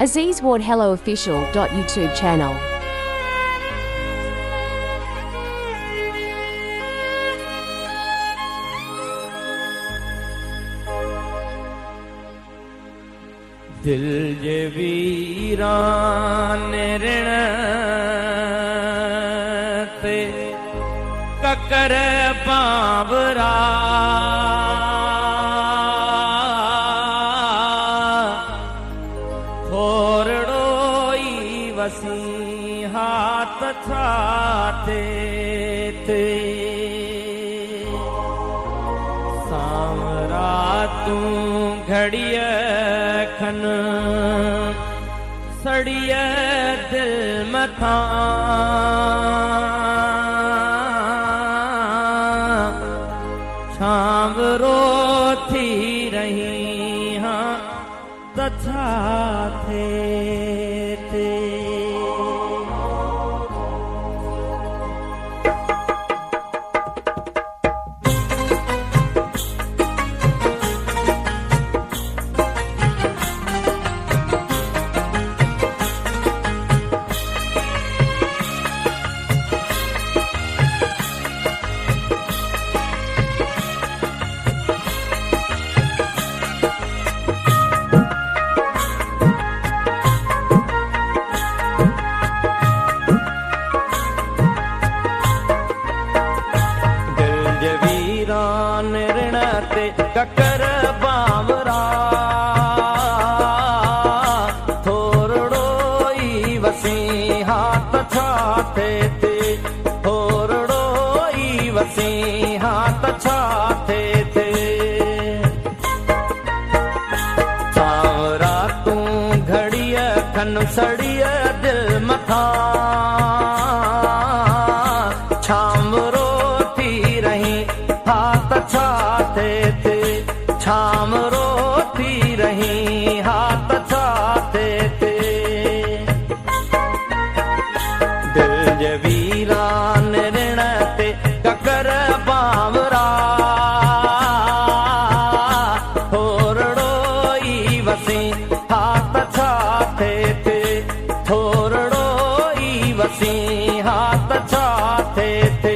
Aziz Ward Hello Official. YouTube channel. दिल जे वीरान ऋण ते ककर बाबरा थोरड़ो ई वसी हाथ छाते ते सामरा तू घड़िय खन सड़िय दिल मथा छांवरो थी रही हाँ तथा थे ककर बावरा थोरड़ो ई वसी हाथ छाते ते थोरड़ो ई वसी हाथ छाते ते सावरा तू घड़िय खन सड़िय दिल मथा छांवरो थी रही हाथ छाते छामरो थी रही हाथ छाते ते दिल जे वीरान ऋण ते ककर बावरा थोरड़ो ई वसी हाथ छाते ते थोरड़ो ई वसी हाथ छाते ते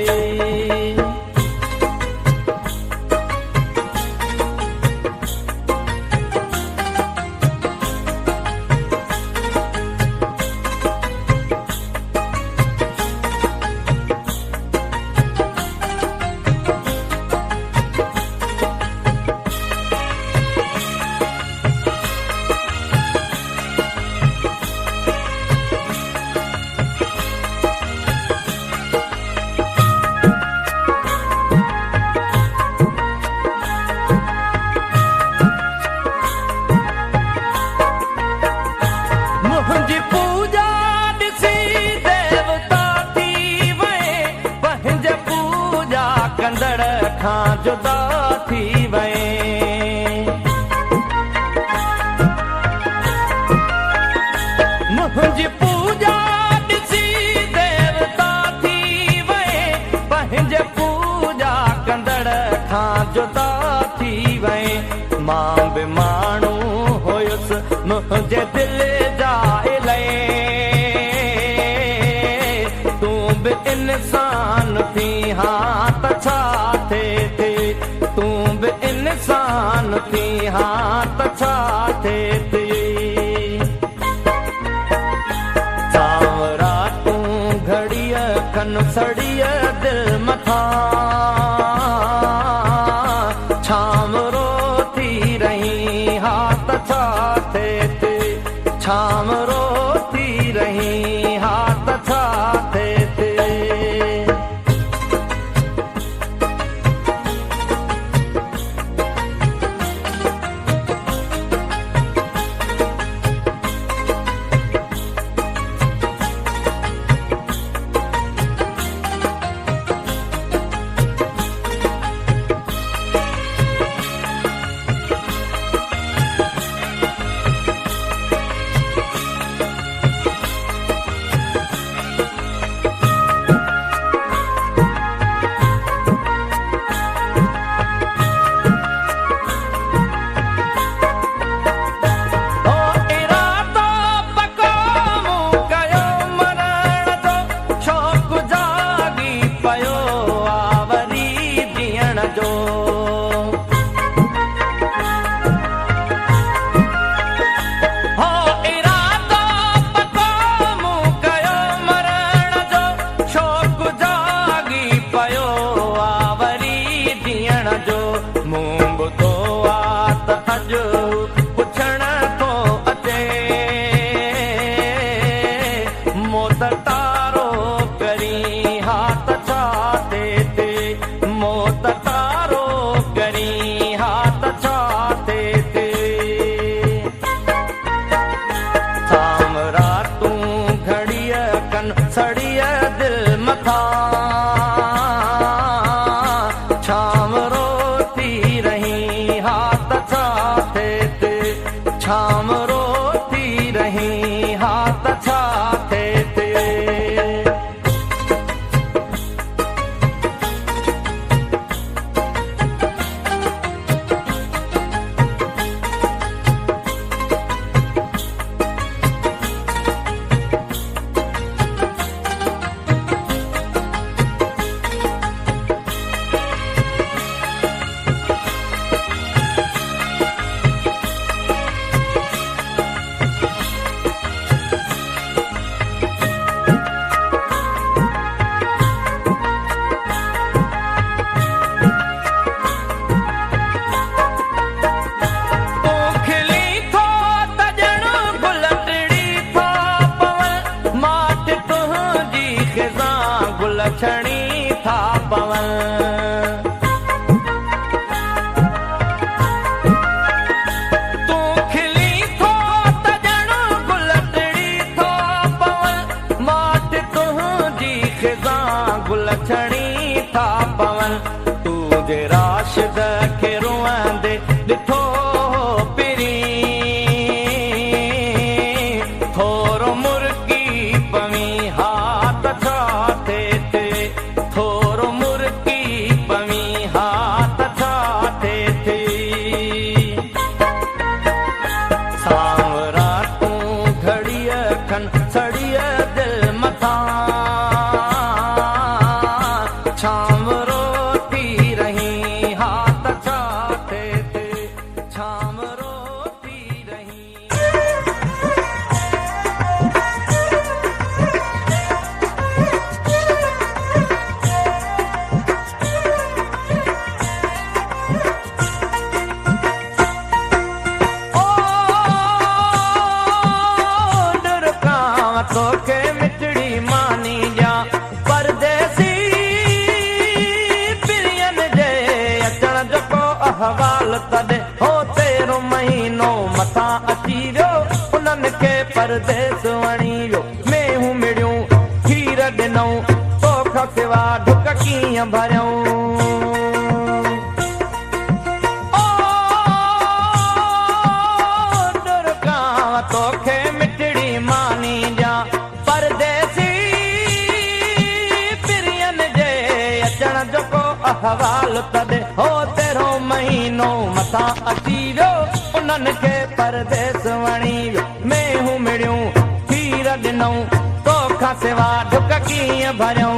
खां जुदा थी वए मुंहिंजी पूजा ॾिसी देवता थी वए पंहिंजे पूजा कंदड़ खां जुदा थी वए मां बि माण्हू हुयुसि मुंहिंजे दिल जा इलाए तूं बि इंसान थी हाथ छाते ते तूं बि इंसान थी हाथ छाते ते सावरा तूं घड़िय खन सड़िय दिल मथा छामरो थी रही हाथ छाते ते छामरो थी रही हाथ छाते ते सड़िया दिल मथा छाम रोती रही हाथ छाते ते छाम रोती रही हाथ छाते ते छणी था पवन तू खिली थो तजण गुलटड़ी थो पवन माट तुंहिंजी ख़िज़ां गुल छणी था पवन तूं जे राशिद खे रुअंदे ॾिठो पिरी थोरो मुर्गी पवी हाथ छा थोरो मुर्गी पवी हाथ छाते थे सांवरा तूं घड़ीअ खन सड़िया दिल मथा छाम रोती रही हाथ छाते थे छाम रोती रही तोखे मिठड़ी मानी जा परदेसी पिरियन जे अचण जो को अहवाल तॾहिं हो तेरो महीनो मथां अची वियो उन्हनि खे परदेस वणी वियो मेहूं मिड़ियूं खीर ॾिनऊं तोखां सिवा ढुक कीअं भरियऊं तोखे मिठड़ी मानी जा परदेसी पिरियन जे अचण जो को अहवाल तॾहिं हो तेरो महीनो मथां अची वियो उन्हनि खे परदेस वणी वियो मेहूं मिड़ियूं खीर ॾिनऊं तोखां सिवा ढुक कीअं भरियऊं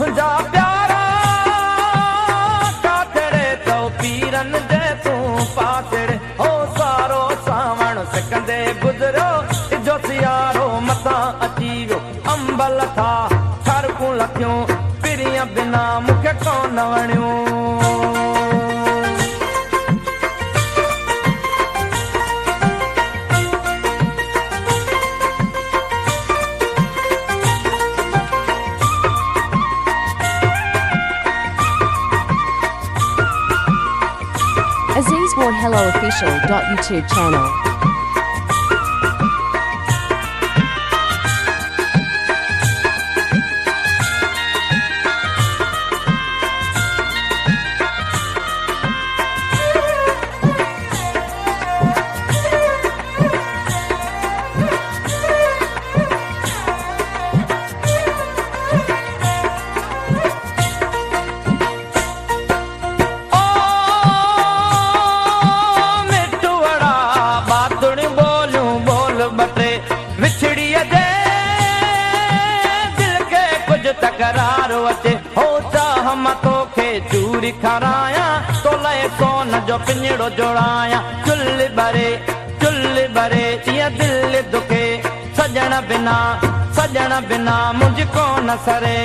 मुंहिंजा प्यारा कातड़े तो पीरन जे तूं पातड़े हो सारो सावण सिकंदे गुज़रियो जो सियारो मथां अची वियो अंब लथा छरकूं लथियूं पिरिय बिना मूंखे कोन वणियूं AzizWardHelloOfficial.YouTube channel. खाराया तो लए सोन जो पिंजड़ो जोड़ाया चुल्ल बरे चिया दिल दुखे सजण बिना मुझको न सरे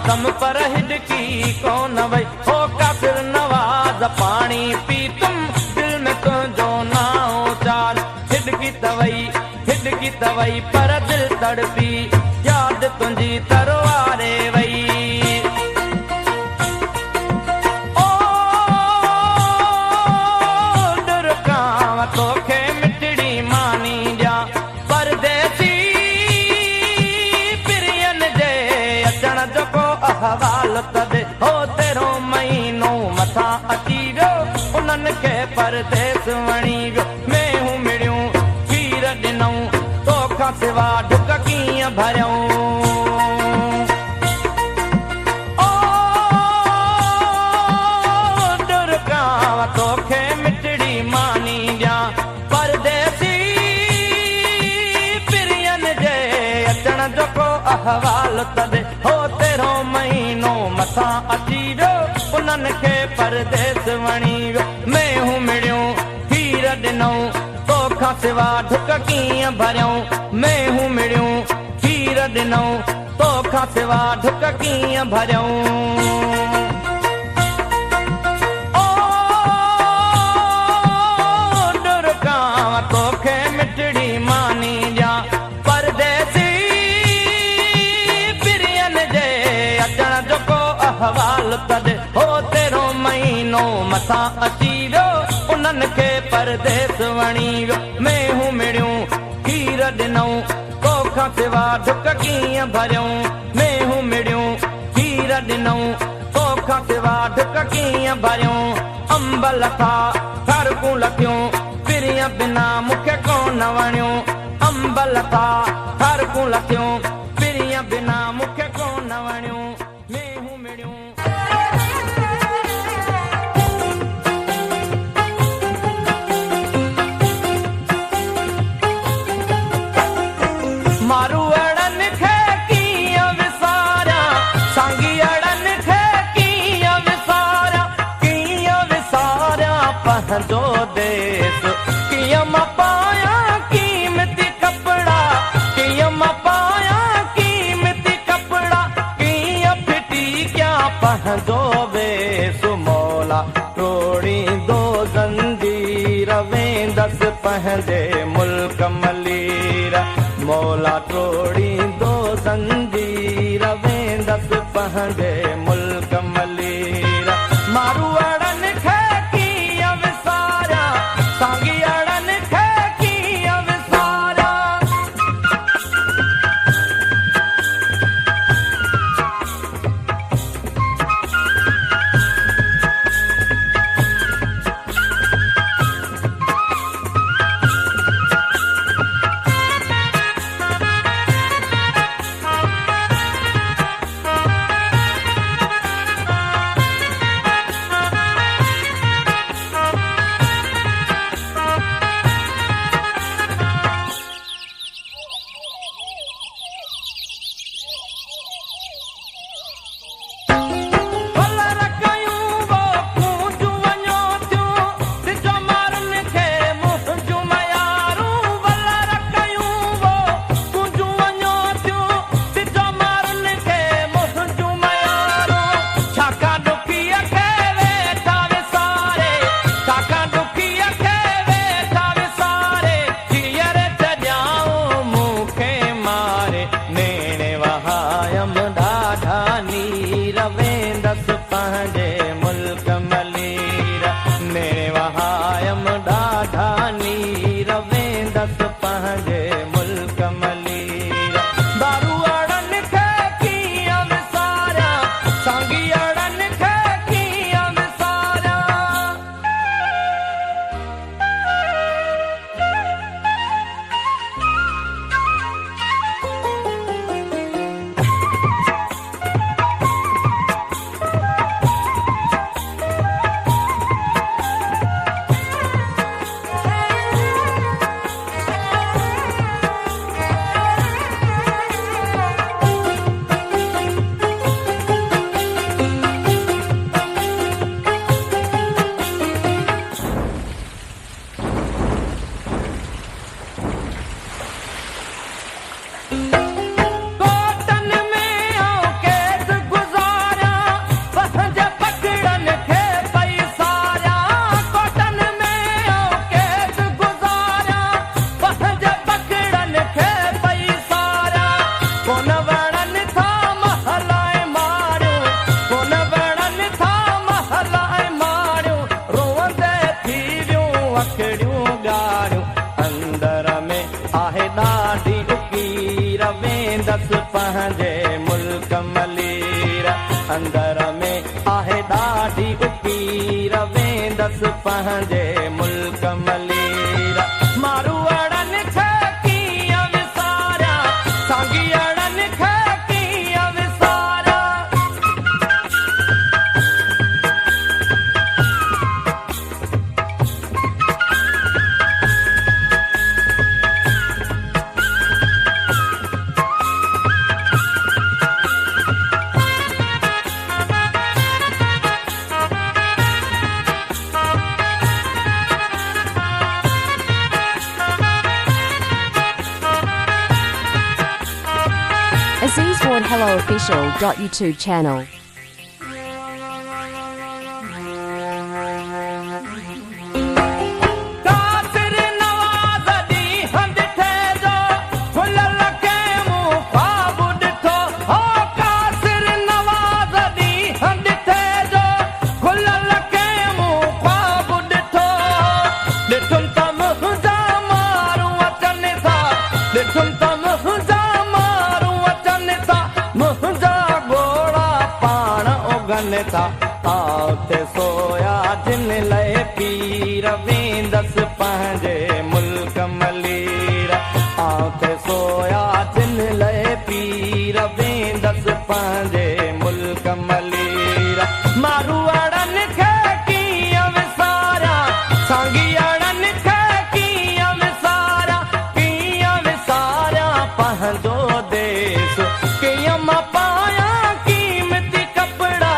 कम पर हिडकी कौन वही हो काफिर नवाज पानी पी तुम दिल में तुझो नाओ चार हिडकी तवई पर दिल तड़पी याद तुझी तरवारे वई ओ दुर्गाव तोखे मिटड़ी मानी जा परदेसी पिरियन जे अचण जो हवाल तदे हो तेरो महीनो मथा अची वियो उन्हनि खे परदेस वणी वियो मैं हूं मिड़ियूं खीर ॾिनऊं तोखां सिवा ढुक कीअं भरियऊं ओ दुर्गाव तोखे मिटड़ी मानी ॾियां परदेसी पिरियन जे अचण जो को अहवाल तदे हो तेरो महीनो मथा अची वियो उन्हनि खे परदेस वणी वियो मैं हूं मिड़ियूं खीर ॾिनऊं तोखां सिवा ढुक कीअं भरियऊं मैं हूं मिड़ियूं खीर ॾिनऊं तोखां सिवा ढुक कीअं भरियऊं ओ दुर्गाव तोखे मिटड़ी मानी ॾियां परदेसी हवाल तदे हो तेरो महीनो मथा अची वियो उन्हनि खे परदेस वणी वियो मैं हूं मिड़ियूं खीर ॾिनऊं तोखां सिवा ढुक कीअं भरियऊं मैं हूं मिड़ियूं खीर ॾिनऊं तोखां सिवा ढुक कीअं भरियऊं अंब लथा ठारकूं लथियूं पिरिय बिना मूंखे कोन वणियूं अंब लथा ठारकूं लथियूं पिरिय बिना मूंखे कोन वणियूं मारूअड़नि खे कीअं विसारियां सांगीअड़नि खे कीअं विसारियां पंहिंजो देस कीअं मां पायां कीमती कपिड़ा कीअं मां पायां कीमती कपिड़ा कीअं फिटी कयां पंहिंजो वेस मौला तोड़ींदो ज़ंजीर वेंदसि पंहिंजे मुल्क मलीर मौला तोड़ींदो ज़ंजीर वेंदसि पंहिंजे मुल्क मलीर मारूअड़नि खे कीअं विसारियां सांगीअड़नि खे कीअं विसारियां पंहिंजे मुल्क मलीर अंदर में आहे ॾाढी उकीर वेंदसि पंहिंजे मुल्क मलीर मारू अड़नि खे कीअं विसारिया साॻी अड़नि खे कीअं विसारिया Aziz Ward Hello Official.YouTube channel. कासिर नवाज़ दी हंद थे जो खुलल के मुंह ख्वाब ॾिठो हो कासिर नवाज़ दी हंद थे जो खुलल के मुंह ख्वाब ॾिठो ॾिठुम त मुंहिंजा मारू अचनि था ॾिठुम त मुंहिंजा मारू अचनि था मुंहिंजा घोड़ा पाण उगनि था आउते सोया जिन लए पीर वेंदसि पंहिंजे मुल्क मलीर आउते सोया जिन लए पीर वेंदसि पंहिंजे मुल्क मलीर मारू अड़नि खे कीअं विसारिया साॻी अड़नि खे कीअं विसारिया पंहिंजो देश कीअं मां पायां कीमती कपिड़ा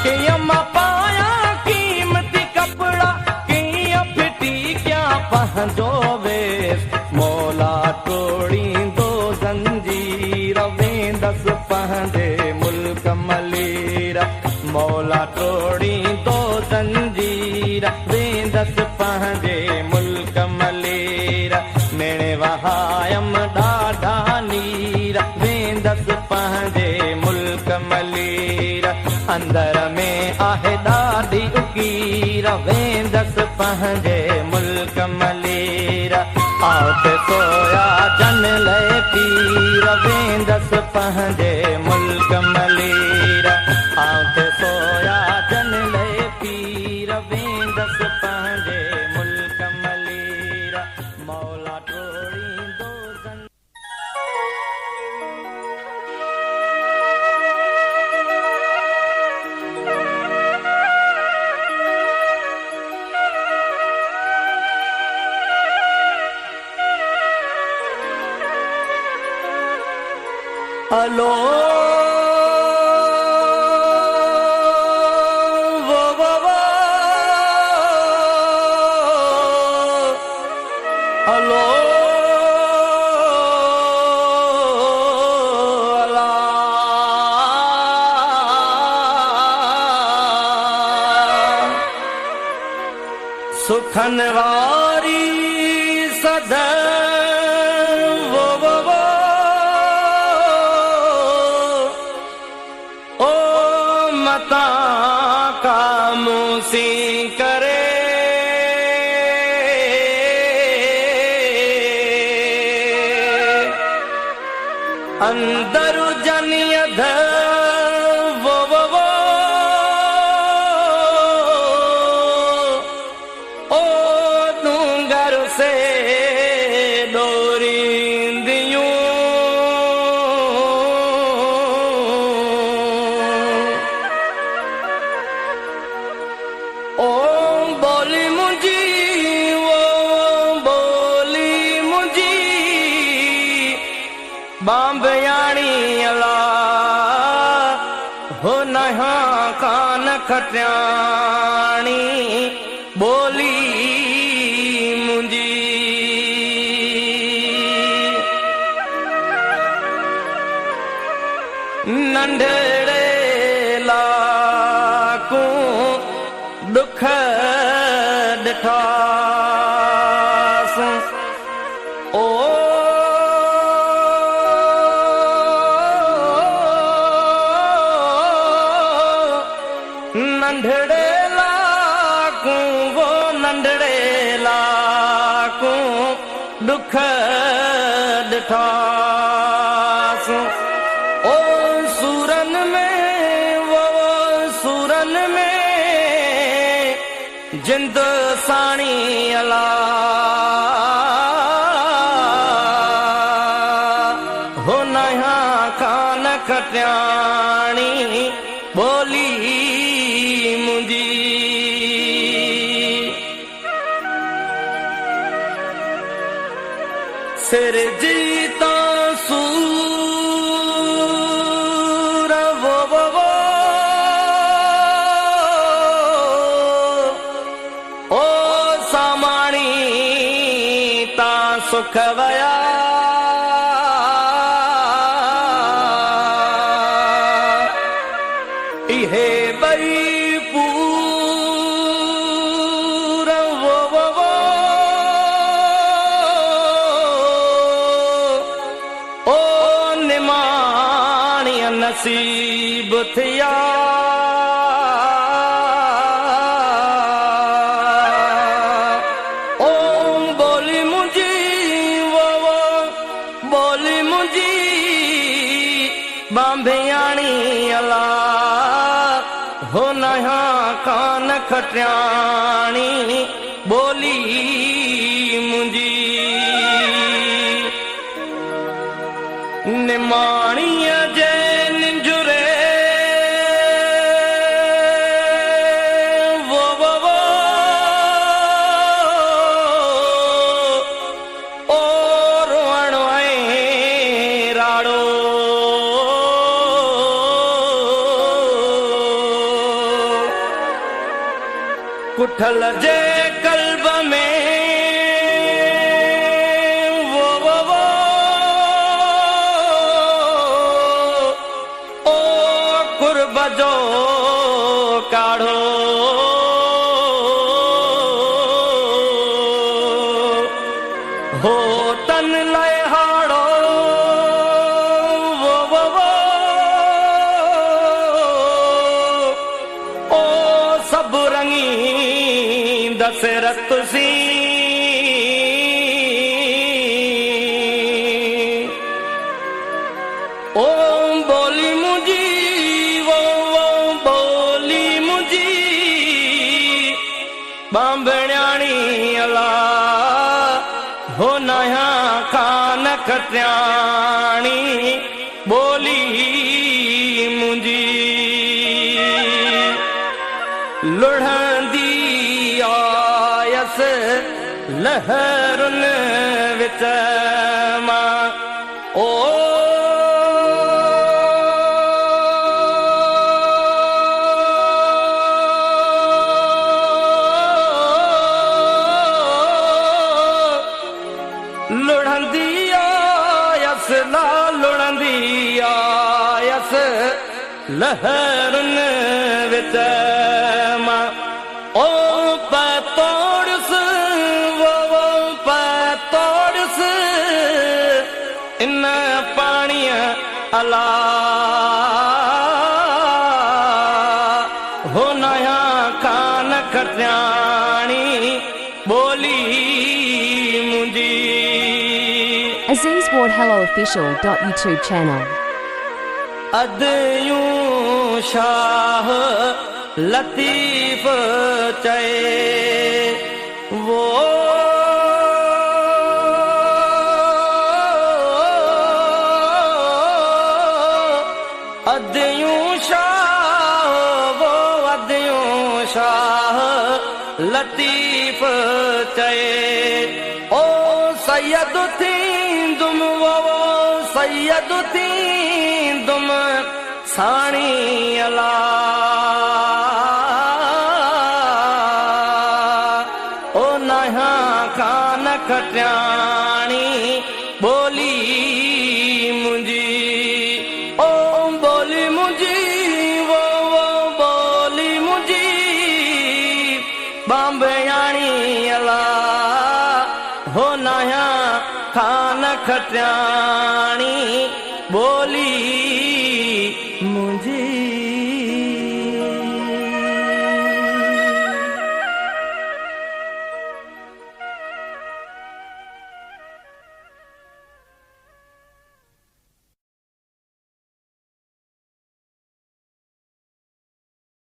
कीअं मां पायां कीमती कपिड़ा कीअं फिटी कयां पंहिंजो वेश मौला तोड़ींदो ज़ंजीर वेंदसि पंहिंजे मुल्क मलीर मौला तोड़ींदो ज़ंजीर वेंदसि पंहिंजे मुल्क मलीर मेणे वहायम ॾाढा नीर वेंदसि पंहिंजे मुल्क मलीर अंदर में आहे ॾाढी उकीर वेंदसि पंहिंजे मुल्क मलीर आउते सोया जन लए पीर वेंदसि पंहिंजे मुल्क मलीर आउते सोया जन लए पीर वेंदसि पंहिंजे मुल्क मलीर मौला तोड़ींदो ज़ंजीर अलो वो अलो अला सुखन वारी सदा कामूसी करे अंदर जनियद ओ डूंगर से डोरींदियूं ओ बोली मुंहिंजी ओ बोली मुंहिंजी बांबयाणी अला हो नहा कान खटियाणी बोली मुंहिंजी नंढड़े लाकूं दुख ॾिठासि ओ नंढड़े लाकूं वो नंढड़े लाकूं दुख ॾिठासि जिंद साणी अला हो नया कान खटियाणी बोली मुंजी सिर जीता सूर वो ओ सामाणी ता सुख वया इहे बई पूर वो ओ निमाणी नसीब थिया ओ बोली मुंजी वो बोली मुंजी बांभियाणी अला हो नया कान खटियाणी बोली मुंजी निमाणीअ जे निंजुरे वो ओ रोअण ऐं राड़ो कुठल जे कल्ब में वो ओ कुर्ब जो काढ़ो हो तन लहाड़ो वो ओ सब रंगी दशरथ सी ओ बोली मुंजी वो बोली मुंजी बांभण्याणी अला हो नया कान खटियाणी बोली मुंजी लुढ़ंदी आयस लहरुन विच मां ओ लुढ़ंदी आयस ला लुढ़ंदी आयस लहरुन विच मां ओ पतोड़स वो पतोड़स इन पाणीअ अला हो नया कान खटियाणी बोली मुंजी Aziz Ward Hello Official.YouTube channel. अदयूं Shah Latif चए वो अदयूं शाह वो अदयूं शाह लतीफ चए ओ सैयद थींदुम वो सैयद थींदुम साणी अला ओ नया कान खटियाणी बोली मुंजी ओ बोली मुंजी वो बोली मुंजी बांभयाणी अला हो नया कान खटियाणी बोली मुंजी।